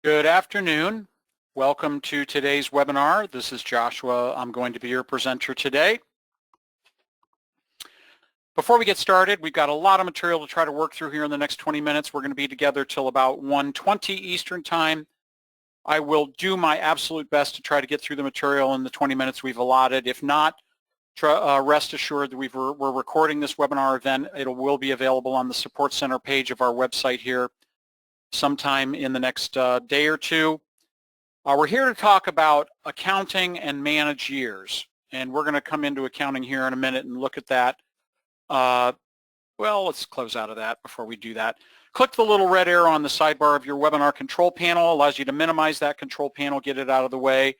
Good afternoon. Welcome to today's webinar. This is Joshua. I'm going to be your presenter today. Before we get started, we've got a lot of material to try to work through here in the next 20 minutes. We're going to be together till about 1:20 Eastern Time. I will do my absolute best to try to get through the material in the 20 minutes we've allotted. If not, rest assured that we're recording this webinar event. It will be available on the Support Center page of our website here sometime in the next day or two. We're here to talk about accounting and manage years, and we're going to come into accounting here in a minute and look at that. Well, let's close out of that before we do that. Click the little red arrow on the sidebar of your webinar control panel. Allows you to minimize that control panel, get it out of the way.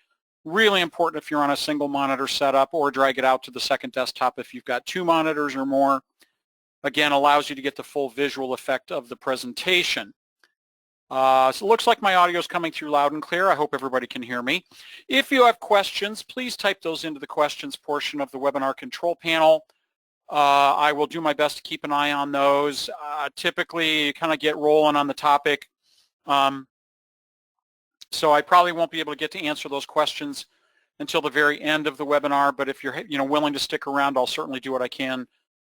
Really important if you're on a single monitor setup, or drag it out to the second desktop if you've got 2 monitors or more. Again, allows you to get the full visual effect of the presentation. So it looks like my audio is coming through loud and clear. I hope everybody can hear me. If you have questions, please type those into the questions portion of the webinar control panel. I will do my best to keep an eye on those. Typically, kind of get rolling on the topic. So I probably won't be able to get to answer those questions until the very end of the webinar, but if you're willing to stick around, I'll certainly do what I can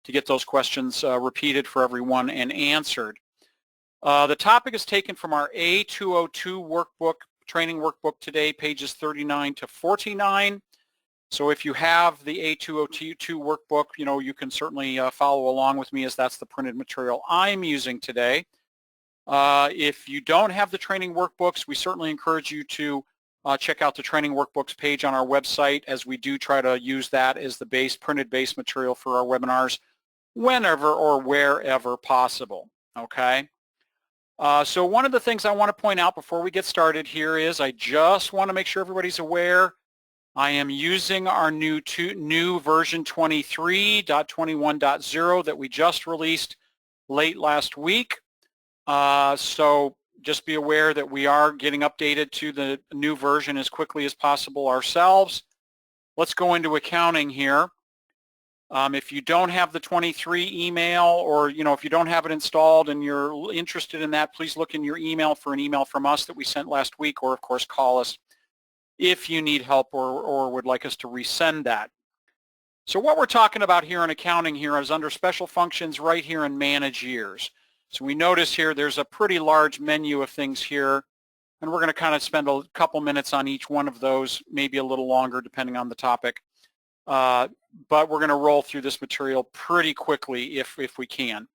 to get those questions repeated for everyone and answered. The topic is taken from our A202 workbook, training workbook today, pages 39 to 49. So if you have the A202 workbook, you can certainly follow along with me, as that's the printed material I'm using today. If you don't have the training workbooks, we certainly encourage you to check out the training workbooks page on our website, as we do try to use that as the printed base material for our webinars whenever or wherever possible, okay? So one of the things I want to point out before we get started here is I just want to make sure everybody's aware I am using our new version 23.21.0 that we just released late last week. So just be aware that we are getting updated to the new version as quickly as possible ourselves. Let's go into accounting here. If you don't have the 23 email, or if you don't have it installed and you're interested in that, please look in your email for an email from us that we sent last week, or of course call us if you need help or would like us to resend that. So what we're talking about here in accounting here is under special functions right here in manage years. So we notice here there's a pretty large menu of things here, and we're going to kind of spend a couple minutes on each one of those, maybe a little longer depending on the topic. But we're going to roll through this material pretty quickly if we can.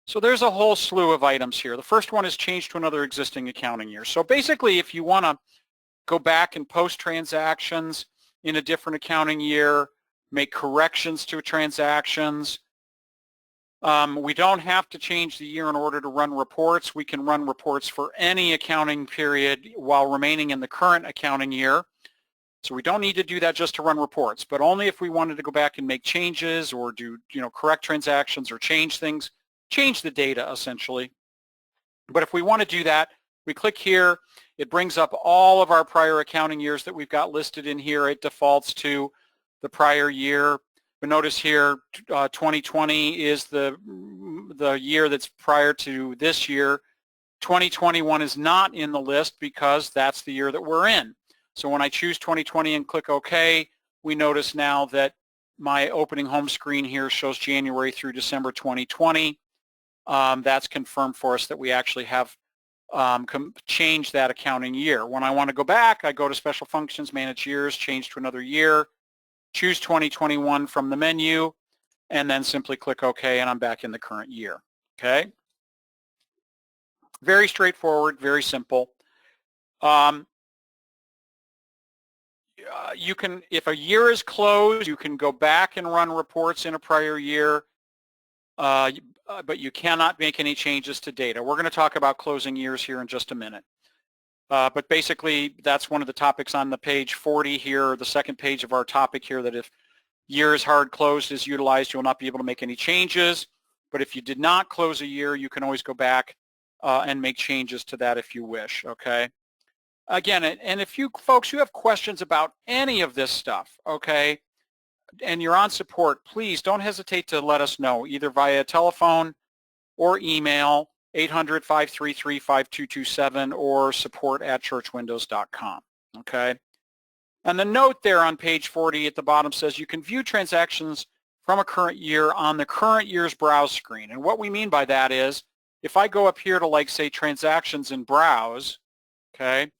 So there's a whole slew of items here. The first one is change to another existing accounting year. So basically, if you want to go back and post transactions in a different accounting year, make corrections to transactions, we don't have to change the year in order to run reports. We can run reports for any accounting period while remaining in the current accounting year. So we don't need to do that just to run reports, but only if we wanted to go back and make changes or do, correct transactions or change things, change the data essentially. But if we want to do that, we click here. It brings up all of our prior accounting years that we've got listed in here. It defaults to the prior year. But notice here, 2020 is the year that's prior to this year. 2021 is not in the list because that's the year that we're in. So when I choose 2020 and click OK, we notice now that my opening home screen here shows January through December 2020. That's confirmed for us that we actually have changed that accounting year. When I want to go back, I go to Special Functions, Manage Years, change to another year, choose 2021 from the menu, and then simply click OK, and I'm back in the current year. Okay? Very straightforward, very simple. You can, if a year is closed, you can go back and run reports in a prior year, but you cannot make any changes to data. We're going to talk about closing years here in just a minute. But basically, that's one of the topics on the page 40 here, the second page of our topic here, that if years hard closed is utilized, you'll not be able to make any changes. But if you did not close a year, you can always go back and make changes to that if you wish, okay? Again, and if you folks, you have questions about any of this stuff, okay, and you're on support, please don't hesitate to let us know, either via telephone or email. 800-533-5227 or support@churchwindows.com. Okay. And the note there on page 40 at the bottom says you can view transactions from a current year on the current year's browse screen. And what we mean by that is if I go up here to, like, say, transactions and browse, okay,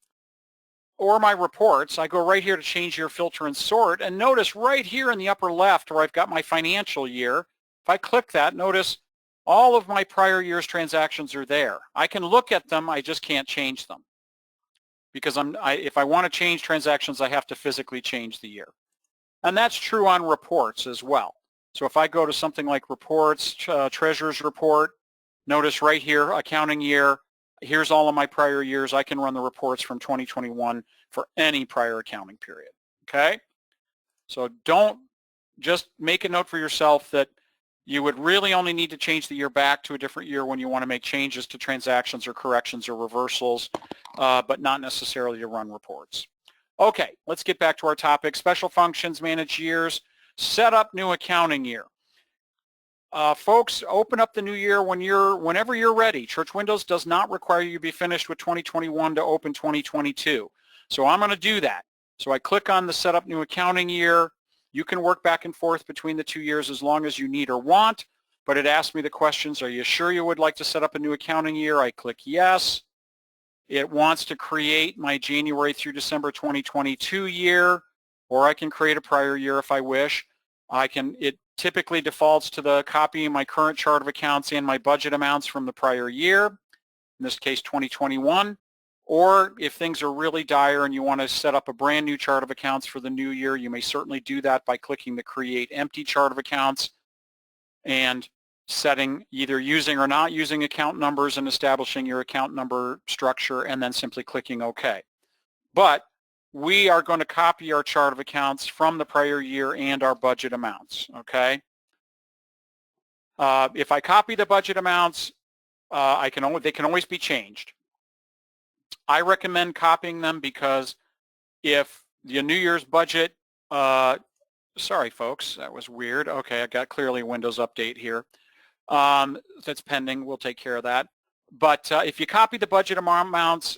or my reports, I go right here to change year, filter, and sort. And notice right here in the upper left where I've got my financial year, if I click that, notice all of my prior year's transactions are there. I can look at them, I just can't change them. Because if I want to change transactions, I have to physically change the year. And that's true on reports as well. So if I go to something like reports, treasurer's report, notice right here, accounting year, here's all of my prior years. I can run the reports from 2021 for any prior accounting period, okay? So don't just make a note for yourself that you would really only need to change the year back to a different year when you want to make changes to transactions or corrections or reversals, but not necessarily to run reports. Okay, let's get back to our topic. Special functions, manage years, set up new accounting year. Folks, open up the new year whenever you're ready. Church Windows does not require you to be finished with 2021 to open 2022. So I'm going to do that. So I click on the set up new accounting year. You can work back and forth between the 2 years as long as you need or want, but it asks me the questions, are you sure you would like to set up a new accounting year? I click yes. It wants to create my January through December 2022 year, or I can create a prior year if I wish. It typically defaults to the copying my current chart of accounts and my budget amounts from the prior year, in this case 2021. Or if things are really dire and you want to set up a brand new chart of accounts for the new year, you may certainly do that by clicking the Create Empty Chart of Accounts and setting either using or not using account numbers and establishing your account number structure and then simply clicking OK. But we are going to copy our chart of accounts from the prior year and our budget amounts, okay? If I copy the budget amounts, they can always be changed. I recommend copying them because if the New Year's budget, sorry folks, that was weird. Okay, I got clearly a Windows update here. That's pending, we'll take care of that. But if you copy the budget amounts,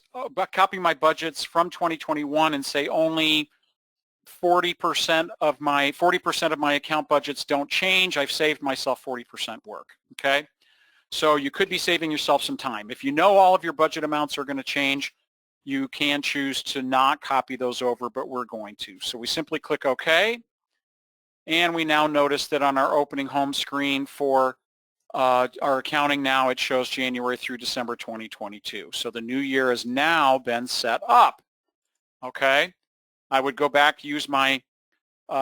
copy my budgets from 2021 and say only 40% of my account budgets don't change, I've saved myself 40% work, okay? So you could be saving yourself some time. If you know all of your budget amounts are going to change, you can choose to not copy those over, but we're going to. So we simply click OK, and we now notice that on our opening home screen for our accounting now, it shows January through December 2022. So the new year has now been set up, okay? I would go back, use my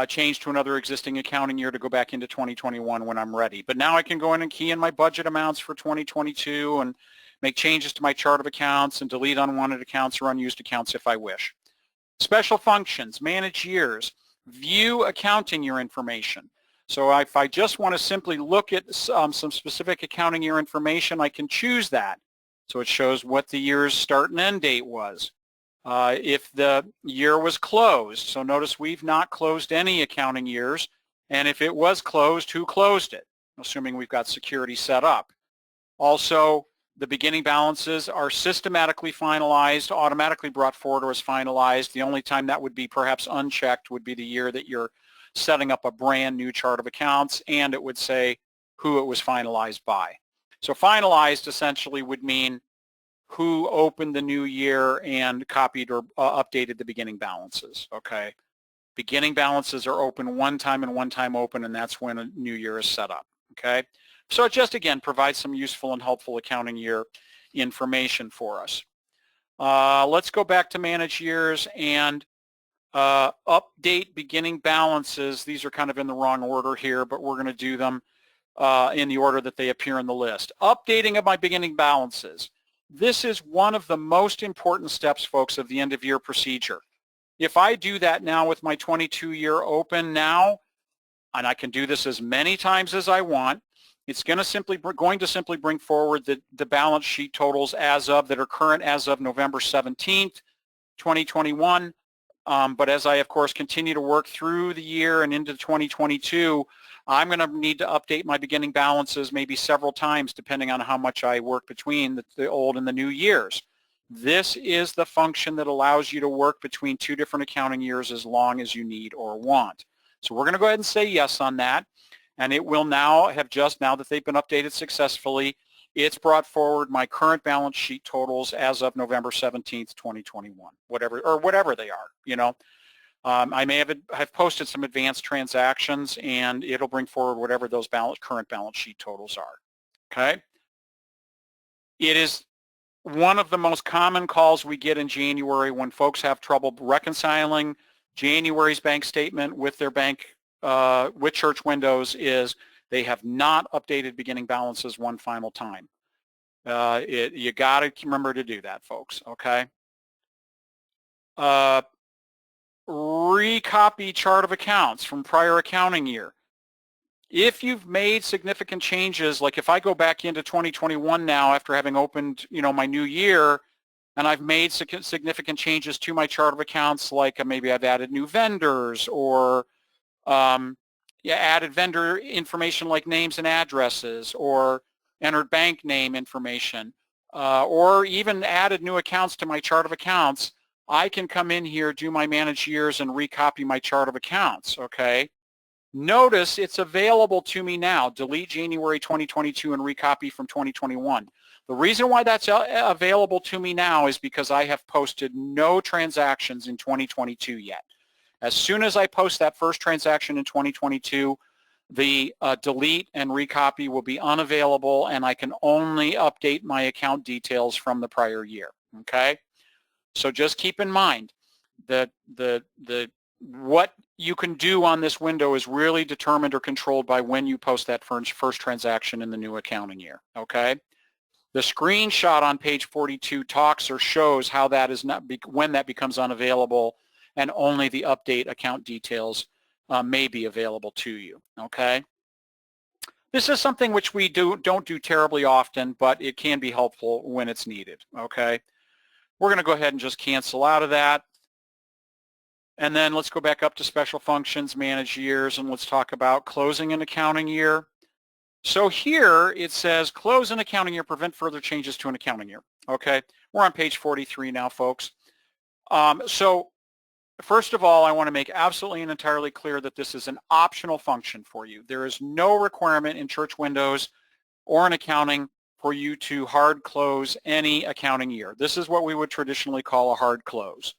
change to another existing accounting year to go back into 2021 when I'm ready. But now I can go in and key in my budget amounts for 2022 and make changes to my chart of accounts and delete unwanted accounts or unused accounts if I wish. Special functions, manage years, view accounting year information. So if I just want to simply look at some specific accounting year information, I can choose that. So it shows what the year's start and end date was. If the year was closed, so notice we've not closed any accounting years, and if it was closed, who closed it, assuming we've got security set up. Also, the beginning balances are systematically finalized, automatically brought forward or is finalized. The only time that would be perhaps unchecked would be the year that you're setting up a brand new chart of accounts, and it would say who it was finalized by. So finalized essentially would mean who opened the new year and copied or updated the beginning balances, okay? Beginning balances are open one time and one time open, and that's when a new year is set up, okay? So it just, again, provides some useful and helpful accounting year information for us. Let's go back to manage years and update beginning balances. These are kind of in the wrong order here, but we're going to do them in the order that they appear in the list. Updating of my beginning balances. This is one of the most important steps, folks, of the end-of-year procedure. If I do that now with my 22-year open now, and I can do this as many times as I want, it's going to simply bring forward the balance sheet totals that are current as of November 17th, 2021. But as I, of course, continue to work through the year and into 2022, I'm going to need to update my beginning balances maybe several times depending on how much I work between the old and the new years. This is the function that allows you to work between two different accounting years as long as you need or want. So we're going to go ahead and say yes on that, and it will now have now that they've been updated successfully, it's brought forward my current balance sheet totals as of November 17th, 2021, whatever they are, you know. I may have posted some advanced transactions, and it'll bring forward whatever those current balance sheet totals are, okay? It is one of the most common calls we get in January when folks have trouble reconciling January's bank statement with their bank, with Church Windows, is they have not updated beginning balances one final time. You got to remember to do that, folks, okay? Recopy chart of accounts from prior accounting year. If you've made significant changes, like if I go back into 2021 now after having opened, you know, my new year, and I've made significant changes to my chart of accounts, like maybe I've added new vendors or added vendor information like names and addresses, or entered bank name information, or even added new accounts to my chart of accounts, I can come in here, do my manage years, and recopy my chart of accounts, okay? Notice it's available to me now. Delete January 2022 and recopy from 2021. The reason why that's available to me now is because I have posted no transactions in 2022 yet. As soon as I post that first transaction in 2022, the delete and recopy will be unavailable, and I can only update my account details from the prior year, okay? So just keep in mind that what you can do on this window is really determined or controlled by when you post that first transaction in the new accounting year, okay? The screenshot on page 42 talks or shows how that is when that becomes unavailable, and only the update account details may be available to you, okay? This is something which we don't do terribly often, but it can be helpful when it's needed, okay? We're going to go ahead and just cancel out of that. And then let's go back up to special functions, manage years, and let's talk about closing an accounting year. So here it says close an accounting year, prevent further changes to an accounting year. Okay, we're on page 43 now, folks. So first of all, I want to make absolutely and entirely clear that this is an optional function for you. There is no requirement in Church Windows or in accounting for you to hard close any accounting year. This is what we would traditionally call a hard close.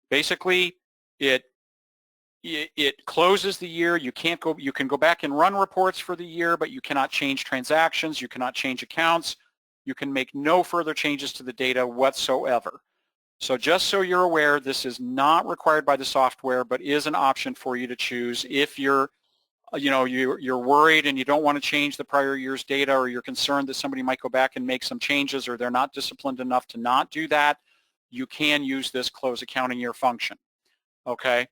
Basically, it closes the year. You can go back and run reports for the year, but you cannot change transactions. You cannot change accounts. You can make no further changes to the data whatsoever. So just so you're aware, this is not required by the software, but is an option for you to choose if you're worried and you don't want to change the prior year's data, or you're concerned that somebody might go back and make some changes, or they're not disciplined enough to not do that. You can use this close accounting year function, okay?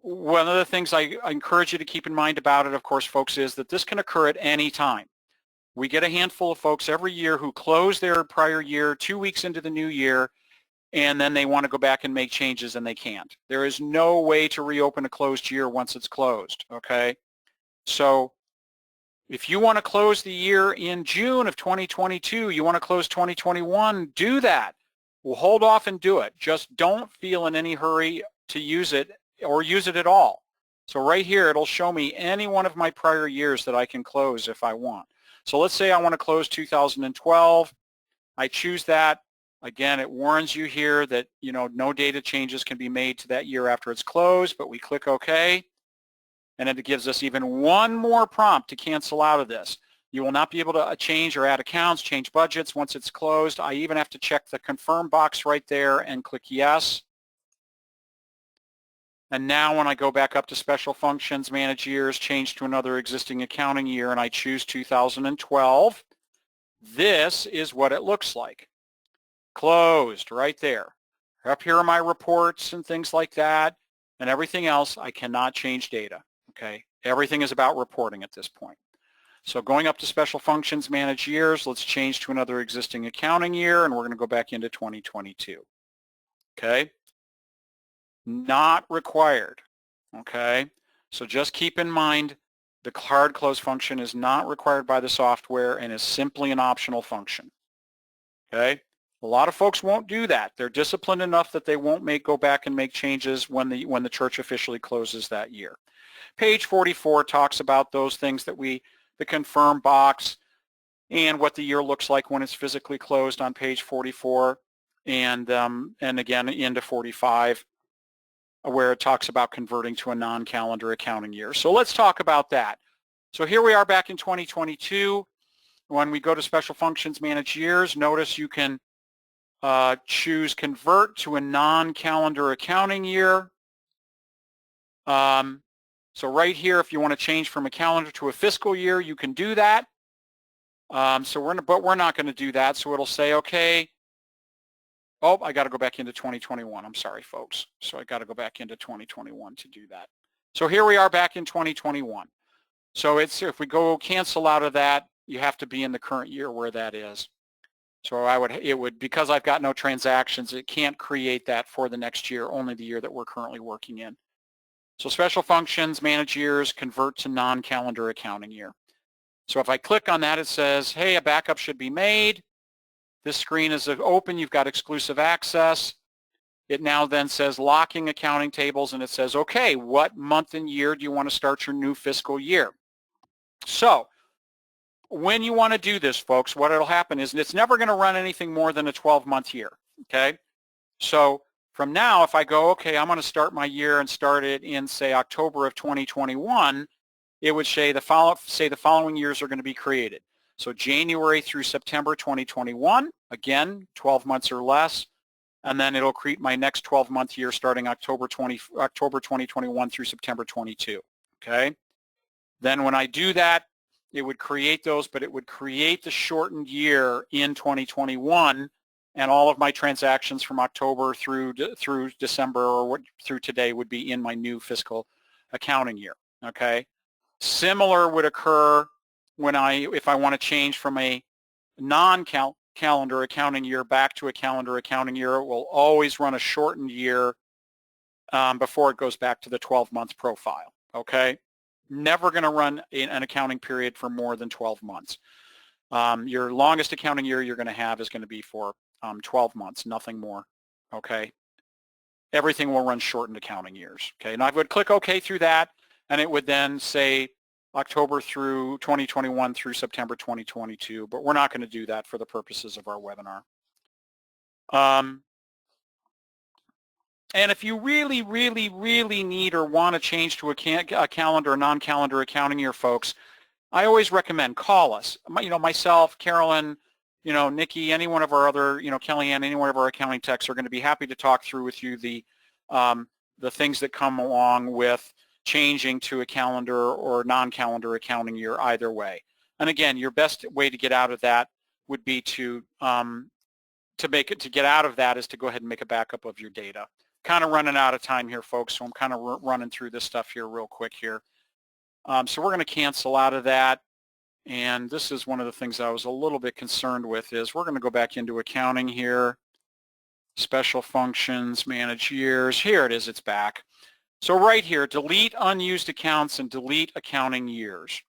One of the things I encourage you to keep in mind about it, of course, folks, is that this can occur at any time. We get a handful of folks every year who close their prior year 2 weeks into the new year, and then they want to go back and make changes, and they can't. There is no way to reopen a closed year once it's closed, okay? So if you want to close the year in June of 2022, you want to close 2021, do that. We'll hold off and do it. Just don't feel in any hurry to use it, or use it at all. So right here, it'll show me any one of my prior years that I can close if I want. So let's say I want to close 2012. I choose that. Again, it warns you here that, you know, no data changes can be made to that year after it's closed, but we click OK. And it gives us even one more prompt to cancel out of this. You will not be able to change or add accounts, change budgets once it's closed. I even have to check the confirm box right there and click yes. And now when I go back up to special functions, manage years, change to another existing accounting year, and I choose 2012, this is what it looks like. Closed right there. Up here are my reports and things like that, and everything else, I cannot change data, okay? Everything is about reporting at this point. So going up to special functions, manage years, let's change to another existing accounting year, and we're going to go back into 2022, okay? Not required, okay? So just keep in mind The hard close function is not required by the software and is simply an optional function. Okay? A lot of folks won't do that. They're disciplined enough that they won't go back and make changes when the church officially closes that year. Page 44 talks about those things that the confirm box and what the year looks like when it's physically closed on page 44, and again into 45, where it talks about converting to a non-calendar accounting year. So let's talk about that. So here we are back in 2022. When we go to Special Functions, Manage Years, notice you can choose Convert to a non-calendar accounting year. So right here, if you want to change from a calendar to a fiscal year, you can do that. But we're not going to do that. So it'll say, okay, oh, I got to go back into 2021. I'm sorry, folks. So I got to go back into 2021 to do that. So here we are back in 2021. So if we go cancel out of that, you have to be in the current year where that is. So it would, because I've got no transactions, it can't create that for the next year, only the year that we're currently working in. So Special Functions, Manage Years, Convert to non-calendar accounting year. So if I click on that, it says, hey, a backup should be made. This screen is open. You've got exclusive access. It now then says locking accounting tables, and it says, okay, what month and year do you want to start your new fiscal year? So when you want to do this, folks, what will happen is it's never going to run anything more than a 12-month year, okay? So from now, if I go, okay, I'm going to start my year and start it in, say, October of 2021, it would say the following years are going to be created. So January through September 2021, again, 12 months or less, and then it'll create my next 12-month year starting October 2021 through September 22, okay? Then when I do that, it would create those, but it would create the shortened year in 2021, and all of my transactions from October through December or through today would be in my new fiscal accounting year, okay? Similar would occur if I want to change from a non-calendar accounting year back to a calendar accounting year. It will always run a shortened year before it goes back to the 12-month profile, okay? Never going to run an accounting period for more than 12 months. Your longest accounting year you're going to have is going to be for 12 months, nothing more, okay? Everything will run shortened accounting years, okay? And I would click OK through that, and it would then say October through 2021 through September 2022, but we're not going to do that for the purposes of our webinar. And if you really, really, really need or want to change to a calendar or non-calendar accounting year, folks, I always recommend call us. Myself, Carolyn, Nikki, any one of our other, Kellyanne, any one of our accounting techs are going to be happy to talk through with you the things that come along with changing to a calendar or non-calendar accounting year either way. And again, your best way to get out of that would be to get out of that is to go ahead and make a backup of your data. Kind of running out of time here, folks, so I'm kind of running through this stuff here real quick here. So we're going to cancel out of that. And this is one of the things I was a little bit concerned with is we're going to go back into accounting here. Special Functions, Manage Years. Here it is, it's back. So right here, delete unused accounts and delete accounting years.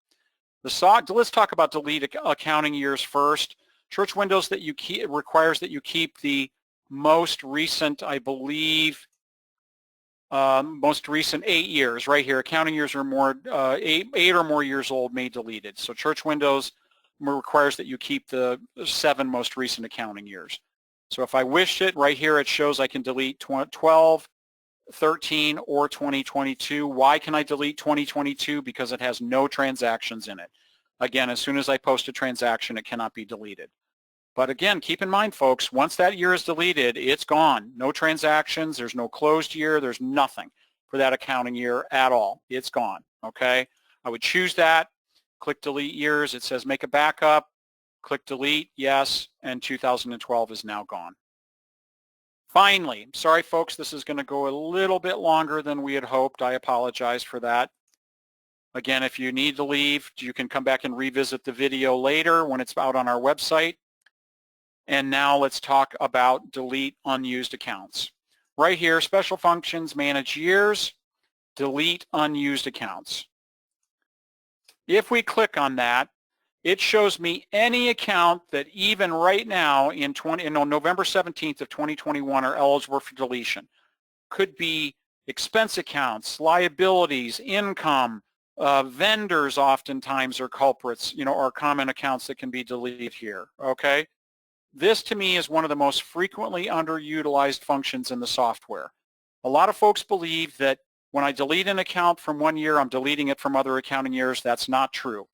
Let's talk about delete accounting years first. Church Windows that you keep requires that you keep the most recent, I believe, most recent 8 years right here. Accounting years are more 8 or more years old may delete it. So Church Windows requires that you keep the 7 most recent accounting years. So if I wish it, right here it shows I can delete 12, 13, or 2022. Why can I delete 2022? Because it has no transactions in it. Again, as soon as I post a transaction, it cannot be deleted. But again, keep in mind, folks, once that year is deleted, it's gone. No transactions, there's no closed year, there's nothing for that accounting year at all. It's gone, okay? I would choose that, click delete years. It says make a backup, click delete, yes, and 2012 is now gone. Finally, sorry folks, this is going to go a little bit longer than we had hoped. I apologize for that. Again, if you need to leave, you can come back and revisit the video later when it's out on our website. And now let's talk about delete unused accounts. Right here, Special Functions, Manage Years, delete unused accounts. If we click on that, it shows me any account that even right now in November 17th of 2021 are eligible for deletion. Could be expense accounts, liabilities, income, vendors oftentimes are culprits, or common accounts that can be deleted here, okay? This to me is one of the most frequently underutilized functions in the software. A lot of folks believe that when I delete an account from one year, I'm deleting it from other accounting years. That's not true.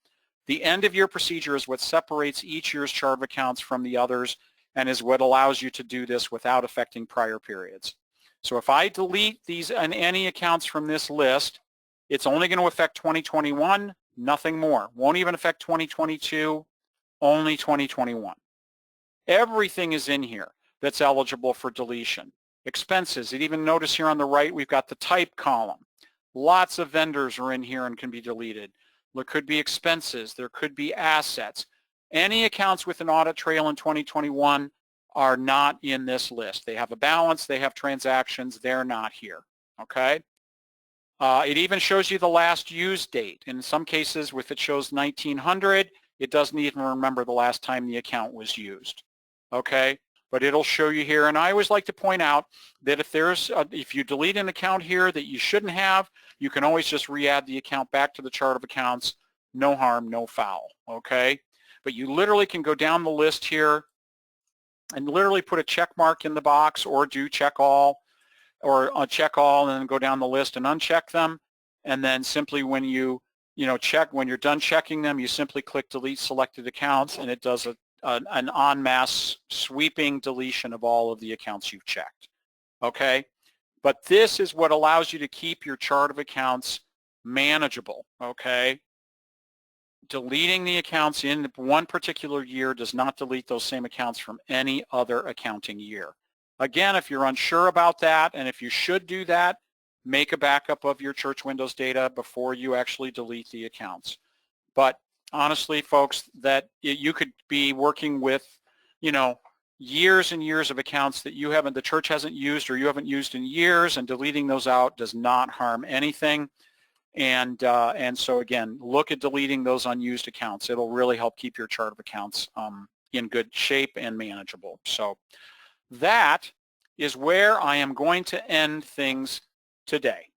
The end of year procedure is what separates each year's chart of accounts from the others and is what allows you to do this without affecting prior periods. So if I delete these and any accounts from this list, it's only going to affect 2021, nothing more. Won't even affect 2022, only 2021. Everything is in here that's eligible for deletion. Expenses, and even notice here on the right, we've got the type column. Lots of vendors are in here and can be deleted. There could be expenses, there could be assets. Any accounts with an audit trail in 2021 are not in this list. They have a balance, they have transactions, they're not here, okay? It even shows you the last used date. In some cases, if it shows 1900, it doesn't even remember the last time the account was used, okay? But it'll show you here, and I always like to point out that if you delete an account here that you shouldn't have, you can always just re-add the account back to the chart of accounts. No harm, no foul, okay? But you literally can go down the list here and literally put a check mark in the box, or do check all, or check all, and then go down the list and uncheck them. And then simply when you're done checking them, you simply click delete selected accounts, and it does an en masse sweeping deletion of all of the accounts you've checked, okay? But this is what allows you to keep your chart of accounts manageable, okay? Deleting the accounts in one particular year does not delete those same accounts from any other accounting year. Again, if you're unsure about that, and if you should do that, make a backup of your Church Windows data before you actually delete the accounts. But honestly, folks, that you could be working with, years and years of accounts that the church hasn't used or you haven't used in years, and deleting those out does not harm anything. And so again, look at deleting those unused accounts. It'll really help keep your chart of accounts in good shape and manageable. So that is where I am going to end things today.